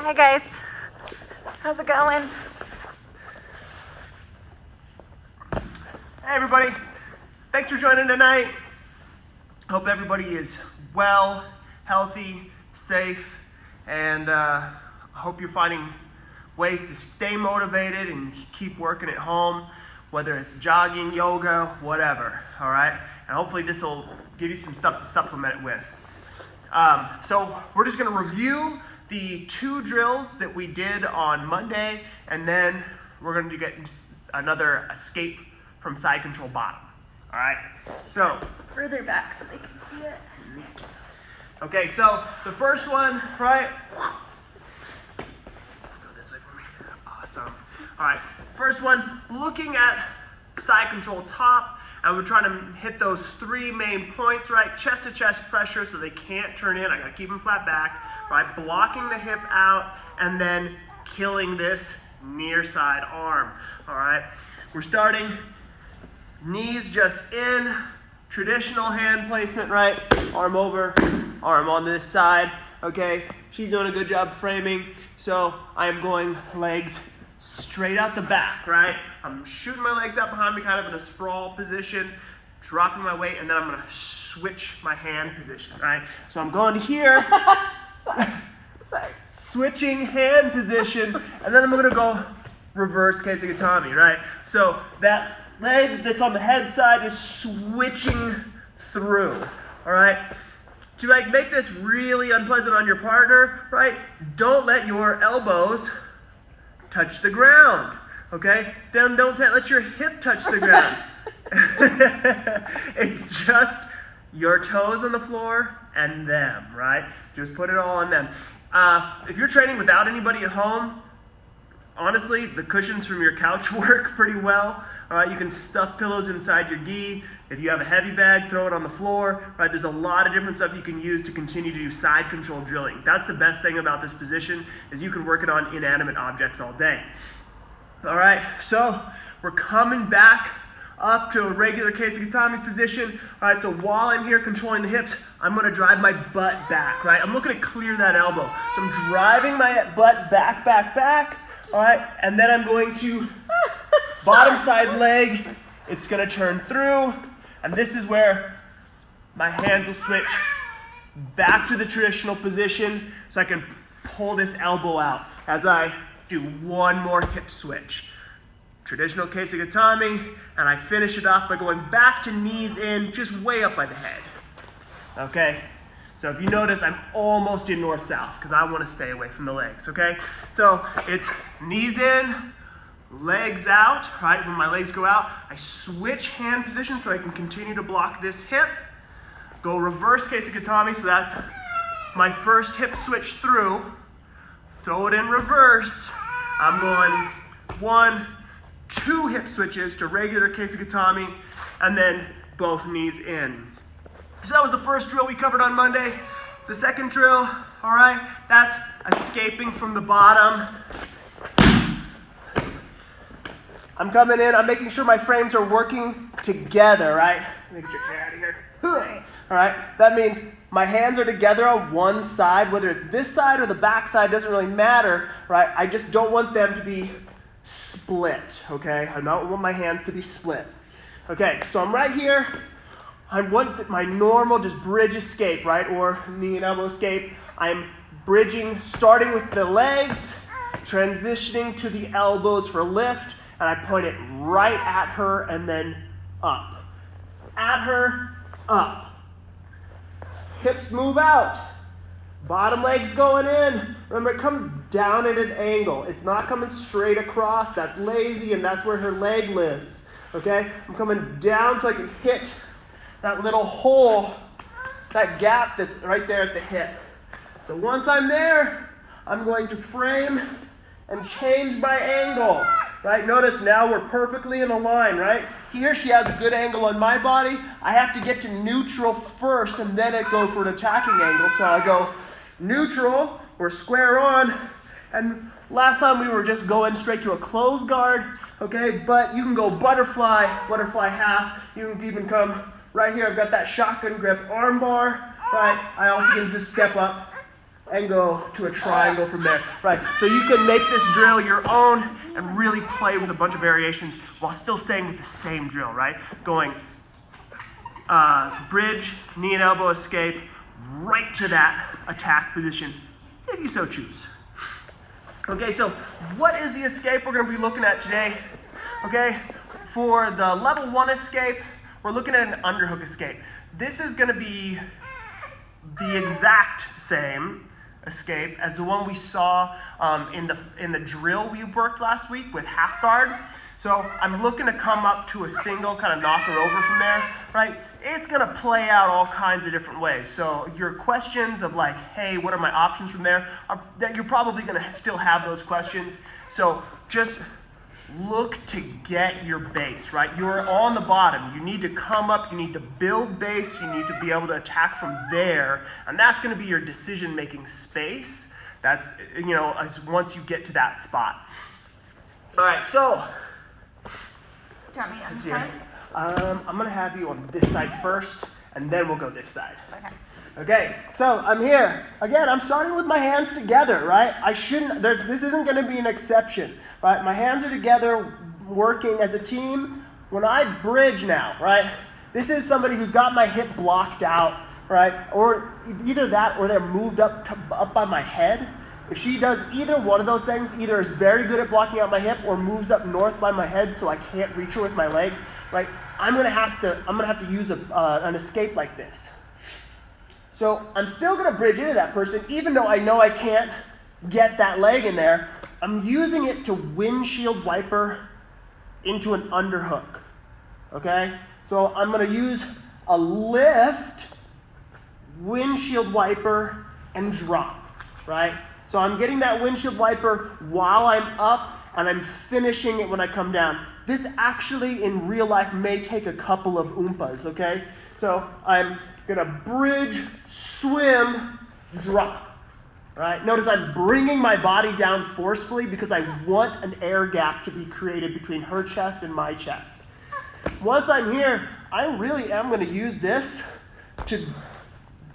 Hi guys, how's it going? Hey everybody, thanks for joining tonight. Hope everybody is well, healthy, safe, and I hope you're finding ways to stay motivated and keep working at home, whether it's jogging, yoga, whatever, all right? And hopefully this will give you some stuff to supplement it with. So we're just gonna review the 2 drills that we did on Monday, and then we're gonna get another escape from side control bottom, all right? So, Further back so they can see it. okay, so the first one, right? Go this way for me. Awesome. All right, first one, looking at side control top, and we're trying to hit those 3 main points, right? Chest to chest pressure so they can't turn in. I gotta keep them flat back, right? Blocking the hip out, and then killing this near side arm, all right? We're starting knees just in, traditional hand placement, right? Arm over, arm on this side, okay? She's doing a good job framing, so I am going legs straight out the back, right? I'm shooting my legs out behind me, kind of in a sprawl position, dropping my weight, and then I'm gonna switch my hand position, right? So I'm going here, switching hand position, and then I'm gonna go reverse Keisugatami, right? So that leg that's on the head side is switching through, all right? To make this really unpleasant on your partner, right? Don't let your elbows touch the ground, okay? Then don't let your hip touch the ground. It's just your toes on the floor and them, right? Just put it all on them. If you're training without anybody at home, honestly, the cushions from your couch work pretty well. All right, you can stuff pillows inside your gi. If you have a heavy bag, throw it on the floor. Right, there's a lot of different stuff you can use to continue to do side control drilling. That's the best thing about this position, is you can work it on inanimate objects all day. All right, so we're coming back up to a regular Keisugatami position. All right, so while I'm here controlling the hips, I'm gonna drive my butt back, right? I'm looking to clear that elbow. So I'm driving my butt back, back, back. All right, and then I'm going to bottom side leg, it's gonna turn through, and this is where my hands will switch back to the traditional position so I can pull this elbow out as I do one more hip switch. Traditional Keisugatami, and I finish it off by going back to knees in, just way up by the head. Okay? So if you notice, I'm almost in north-south because I want to stay away from the legs, okay? So it's knees in, legs out, right? When my legs go out, I switch hand position so I can continue to block this hip. Go reverse Keisugatami, so that's my first hip switch through. Throw it in reverse. I'm going 1, 2 hip switches to regular Keisugatami, and then both knees in. So that was the first drill we covered on Monday. The second drill, all right, that's escaping from the bottom. I'm coming in, I'm making sure my frames are working together, right? Let me get your hair out of here. All right, that means my hands are together on one side, whether it's this side or the back side, doesn't really matter, right? I just don't want them to be split, okay? I don't want my hands to be split. Okay, so I'm right here. I want my normal just bridge escape, right? Or knee and elbow escape. I'm bridging, starting with the legs, transitioning to the elbows for lift, and I point it right at her and then up. At her, up. Hips move out. Bottom leg's going in. Remember, it comes down at an angle. It's not coming straight across. That's lazy, and that's where her leg lives. Okay? I'm coming down so I can hit that little hole, that gap that's right there at the hip. So once I'm there, I'm going to frame and change my angle, right? Notice now we're perfectly in a line, right? Here she has a good angle on my body. I have to get to neutral first, and then I go for an attacking angle. So I go neutral, we're square on, and last time we were just going straight to a closed guard, okay? But you can go butterfly, butterfly half. You can even come right here. I've got that shotgun grip arm bar, right? I also can just step up and go to a triangle from there, right? So you can make this drill your own and really play with a bunch of variations while still staying with the same drill, right? Going bridge, knee and elbow escape, right to that attack position, if you so choose. Okay, so what is the escape we're going to be looking at today? Okay, for the level 1 escape, we're looking at an underhook escape. This is going to be the exact same escape as the one we saw in the drill we worked last week with half guard. So I'm looking to come up to a single, kind of knock her over from there, right? It's going to play out all kinds of different ways. So your questions of like, hey, what are my options from there, that you're probably going to still have those questions. So just look to get your base, right? You're on the bottom. You need to come up, you need to build base, you need to be able to attack from there, and that's going to be your decision-making space. That's, you know, once you get to that spot. All right, so Do you want me on this side? I'm going to have you on this side first, and then we'll go this side. Okay. Okay, so I'm here. Again, I'm starting with my hands together, right? This isn't going to be an exception, right? My hands are together, working as a team. When I bridge now, right? This is somebody who's got my hip blocked out, right? Or either that or they're moved up by my head. If she does either one of those things, either is very good at blocking out my hip or moves up north by my head so I can't reach her with my legs, right? I'm gonna have to use an escape like this. So I'm still gonna bridge into that person, even though I know I can't get that leg in there. I'm using it to windshield wiper into an underhook. Okay? So I'm gonna use a lift, windshield wiper, and drop. Right? So I'm getting that windshield wiper while I'm up, and I'm finishing it when I come down. This actually, in real life, may take a couple of oompas, okay? So I'm gonna bridge, swim, drop, right? Notice I'm bringing my body down forcefully because I want an air gap to be created between her chest and my chest. Once I'm here, I really am gonna use this to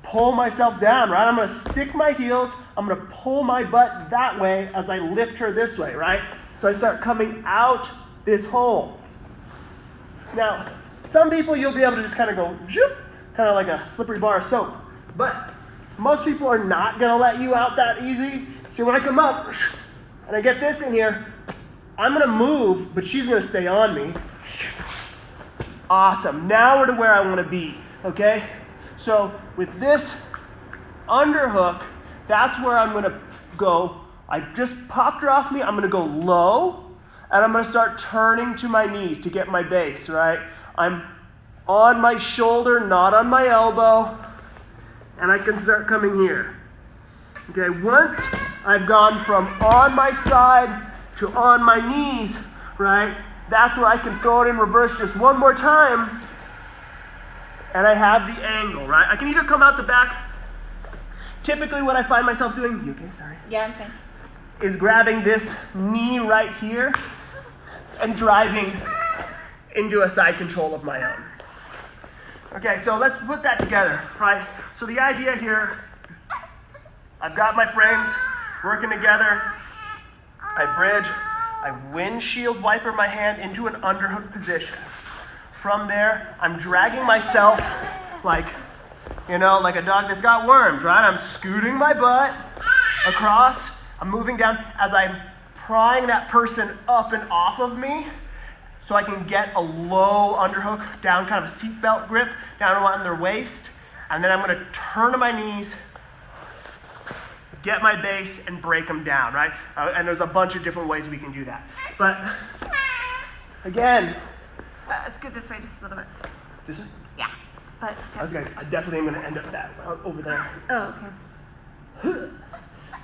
pull myself down, right? I'm going to stick my heels, I'm going to pull my butt that way as I lift her this way, right? So I start coming out this hole. Now, some people you'll be able to just kind of go, zoop, kind of like a slippery bar of soap. But most people are not going to let you out that easy. So when I come up and I get this in here, I'm going to move, but she's going to stay on me. Awesome. Now we're to where I want to be, okay? So with this underhook, that's where I'm going to go. I just popped her off me. I'm going to go low, and I'm going to start turning to my knees to get my base, right? I'm on my shoulder, not on my elbow, and I can start coming here. Okay, once I've gone from on my side to on my knees, right, that's where I can throw it in reverse just one more time. And I have the angle, right? I can either come out the back. Typically what I find myself doing, you okay, sorry? Yeah, I'm fine. Is grabbing this knee right here and driving into a side control of my own. Okay, so let's put that together, right? So the idea here, I've got my frames working together. I bridge, I windshield wiper my hand into an underhook position. From there, I'm dragging myself like, you know, like a dog that's got worms, right? I'm scooting my butt across. I'm moving down as I'm prying that person up and off of me so I can get a low underhook down, kind of a seatbelt grip down around their waist. And then I'm going to turn to my knees, get my base, and break them down, right? And there's a bunch of different ways we can do that. But again, Scoot this way just a little bit. this way? Yeah. But I definitely am going to end up that over there. Oh, okay.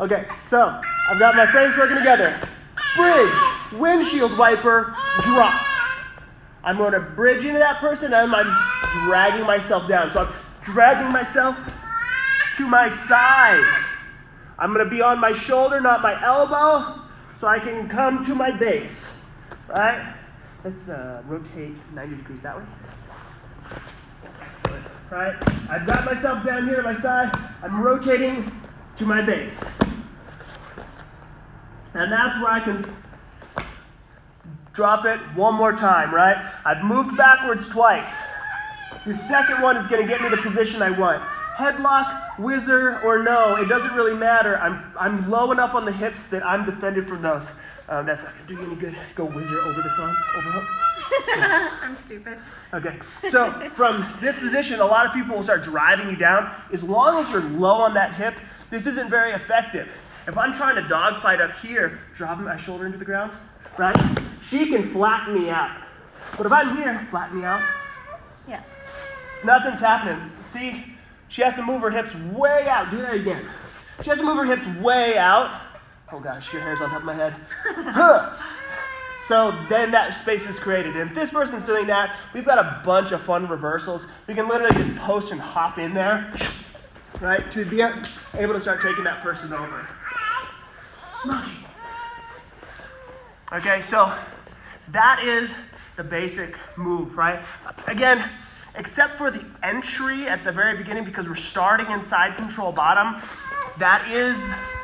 Okay, so I've got my frames working together. Bridge, windshield wiper, drop. I'm going to bridge into that person and I'm dragging myself down. So I'm dragging myself to my side. I'm going to be on my shoulder, not my elbow, so I can come to my base. Right? Let's rotate 90 degrees that way. Excellent. Right? I've got myself down here to my side. I'm rotating to my base. And that's where I can drop it one more time, right? I've moved backwards twice. The second one is going to get me the position I want. Headlock, whizzer, or no, it doesn't really matter. I'm low enough on the hips that I'm defended from those. That's not going to do you any good. Go whizzer over this arm, overhook. I'm stupid. Okay, so from this position, a lot of people will start driving you down. As long as you're low on that hip, this isn't very effective. If I'm trying to dogfight up here, dropping my shoulder into the ground, right? She can flatten me out. But if I'm here, flatten me out. Yeah. Nothing's happening. See, she has to move her hips way out. Do that again. She has to move her hips way out. Oh gosh, your hair's on top of my head. Huh. So then that space is created. And if this person's doing that, we've got a bunch of fun reversals. We can literally just post and hop in there, right, to be able to start taking that person over. Okay, so that is the basic move, right? Again, except for the entry at the very beginning, because we're starting inside control bottom, that is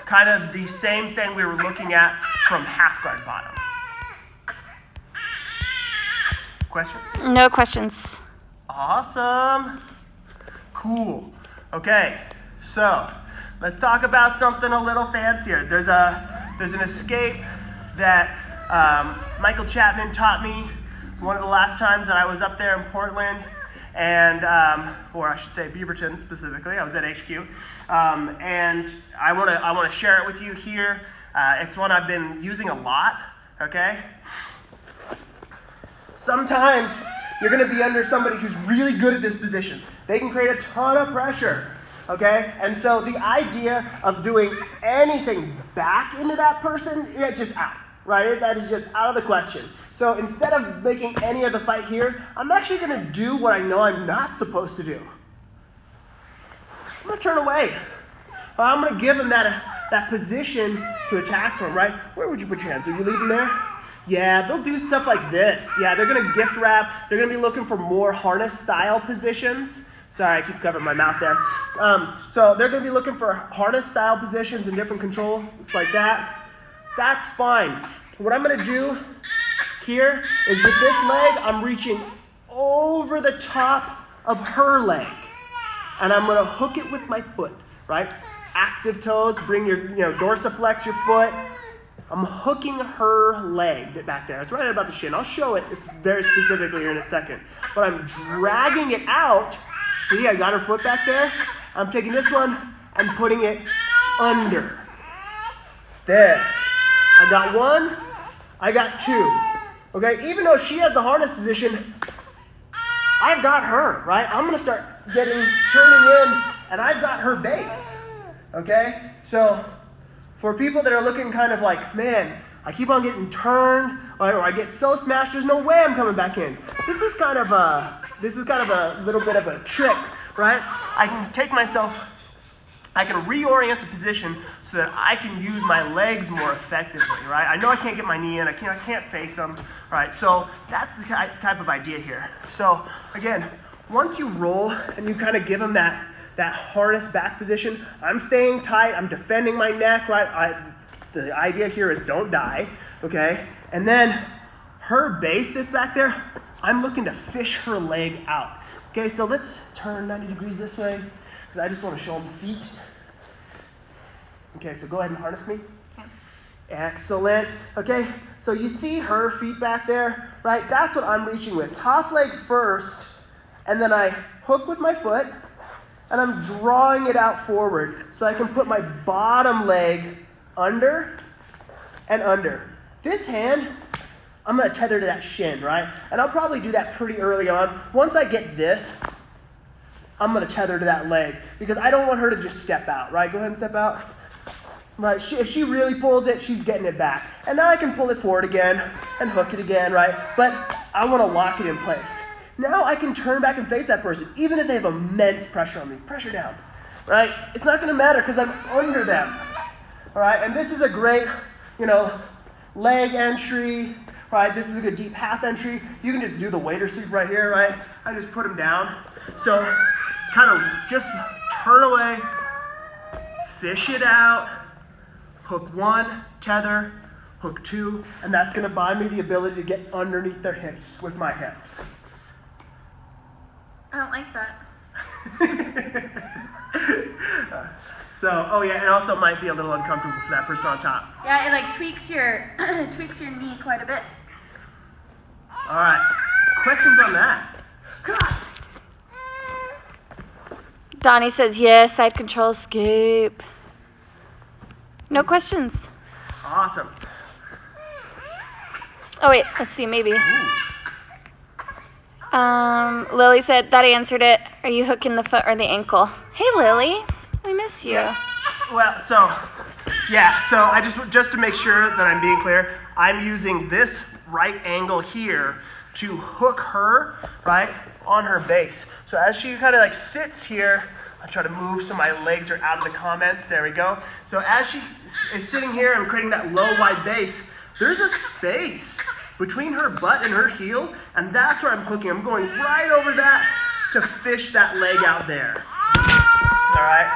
kind of the same thing we were looking at from half guard bottom. Question? No questions. Awesome. Cool. Okay, so let's talk about something a little fancier. There's an escape that Michael Chapman taught me one of the last times that I was up there in Portland, and or I should say Beaverton specifically. I was at HQ, and I want to share it with you here. It's one I've been using a lot. Okay. Sometimes you're going to be under somebody who's really good at this position. They can create a ton of pressure. Okay? And so the idea of doing anything back into that person, it's just out, right? That is just out of the question. So instead of making any of the fight here, I'm actually going to do what I know I'm not supposed to do. I'm going to turn away. I'm going to give them that position to attack from, right? Where would you put your hands? Are you leaving there? Yeah, they'll do stuff like this. Yeah, they're going to gift wrap. They're going to be looking for more harness style positions. Sorry, I keep covering my mouth there. So they're going to be looking for harness style positions and different controls like that. That's fine. What I'm going to do here is with this leg, I'm reaching over the top of her leg. And I'm going to hook it with my foot, right? Active toes, bring your, dorsiflex your foot. I'm hooking her leg back there. It's right about the shin. I'll show it very specifically here in a second. But I'm dragging it out. See, I got her foot back there. I'm taking this one and putting it under. There. I got one. I got two. Okay, even though she has the harness position, I've got her, right? I'm going to start turning in, and I've got her base. Okay? So for people that are looking kind of like, man, I keep on getting turned, or I get so smashed, there's no way I'm coming back in. This is kind of a little bit of a trick, right? I can take myself, I can reorient the position so that I can use my legs more effectively, right? I know I can't get my knee in, I can't face them, right? So that's the type of idea here. So again, once you roll and you kind of give them that harness back position, I'm staying tight, I'm defending my neck, right? The idea here is don't die, okay? And then her base that's back there, I'm looking to fish her leg out. Okay, so let's turn 90 degrees this way, because I just want to show them the feet. Okay, so go ahead and harness me. Okay. Excellent. Okay, so you see her feet back there, right? That's what I'm reaching with. Top leg first, and then I hook with my foot, and I'm drawing it out forward so I can put my bottom leg under and under. This hand, I'm going to tether to that shin, right? And I'll probably do that pretty early on. Once I get this, I'm going to tether to that leg because I don't want her to just step out, right? Go ahead and step out. Right? If she really pulls it, she's getting it back. And now I can pull it forward again and hook it again, right? But I want to lock it in place. Now I can turn back and face that person, even if they have immense pressure on me. Pressure down, right? It's not going to matter because I'm under them, all right? And this is a great, leg entry, right? This is a good deep half entry. You can just do the waiter sweep right here, right? I just put them down. So kind of just turn away, fish it out, hook 1, tether, hook 2, and that's going to buy me the ability to get underneath their hips with my hips. I don't like that. So, oh yeah, it also might be a little uncomfortable for that person on top. Yeah, it like tweaks your tweaks your knee quite a bit. All right, questions on that? God. Donnie says yes, side control, scoop. No questions. Awesome. Oh wait, let's see, maybe. Ooh. Lily said that answered it. Are you hooking the foot or the ankle? Hey Lily, we miss you. Yeah. Well, so I just to make sure that I'm being clear, I'm using this right angle here to hook her, right, on her base. So as she kind of like sits here, I try to move so my legs are out of the comments. There we go. So as she is sitting here and creating that low, wide base, there's a space between her butt and her heel, and that's where I'm hooking. I'm going right over that to fish that leg out there. All right?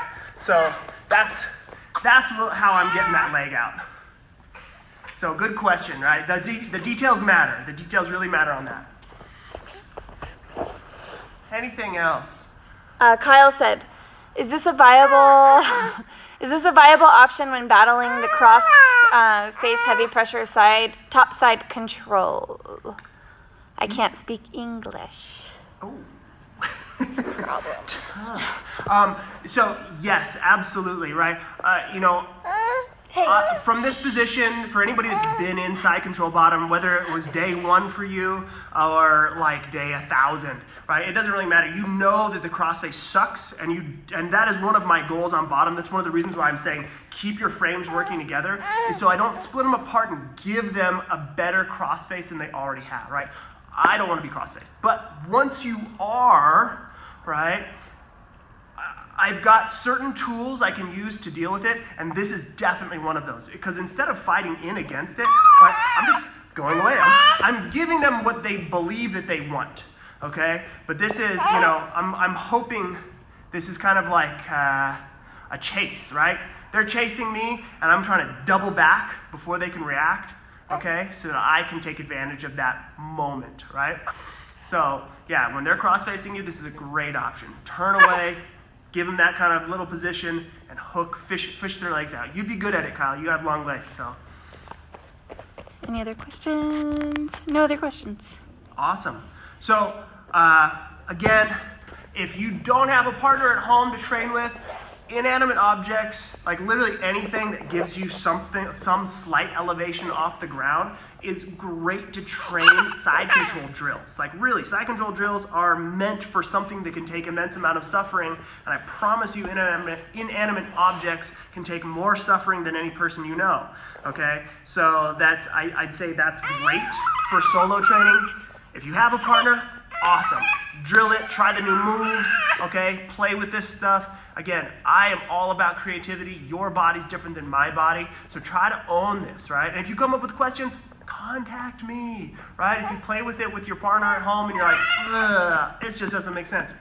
So that's how I'm getting that leg out. So good question, right? The details matter. The details really matter on that. Anything else? Kyle said, is this a viable option when battling the cross face heavy pressure top side control? I can't speak English. Oh. Problem. So yes, absolutely, right? From this position, for anybody that's been in side control bottom, whether it was day 1 for you or like day 1,000, right? It doesn't really matter. You know that the crossface sucks, and that is one of my goals on bottom. That's one of the reasons why I'm saying keep your frames working together, is so I don't split them apart and give them a better crossface than they already have, right? I don't want to be crossfaced. But once you are, right, I've got certain tools I can use to deal with it, and this is definitely one of those. Because instead of fighting in against it, right, I'm just going away. I'm giving them what they believe that they want, okay? But this is, I'm hoping this is kind of like a chase, right? They're chasing me, and I'm trying to double back before they can react, okay? So that I can take advantage of that moment, right? So, yeah, when they're cross-facing you, this is a great option. Turn away, give them that kind of little position, and hook, fish their legs out. You'd be good at it, Kyle. You have long legs, so. Any other questions? No other questions. Awesome. So, again, if you don't have a partner at home to train with, inanimate objects, like literally anything that gives you some slight elevation off the ground, is great to train side control drills. Like really, side control drills are meant for something that can take immense amount of suffering, and I promise you inanimate objects can take more suffering than any person you know, okay? So I'd say that's great for solo training. If you have a partner, awesome. Drill it, try the new moves, okay? Play with this stuff. Again, I am all about creativity. Your body's different than my body, so try to own this, right? And if you come up with questions, contact me, right? If you play with it with your partner at home and you're like, ugh, it just doesn't make sense,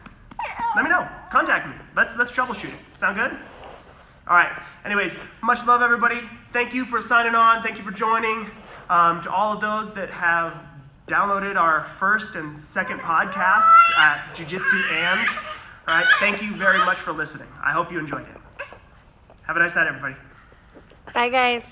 let me know. Contact me. Let's troubleshoot it. Sound good? All right. Anyways, much love, everybody. Thank you for signing on. Thank you for joining. To all of those that have downloaded our first and second podcast at Jiu-Jitsu and. All right, thank you very much for listening. I hope you enjoyed it. Have a nice night, everybody. Bye, guys.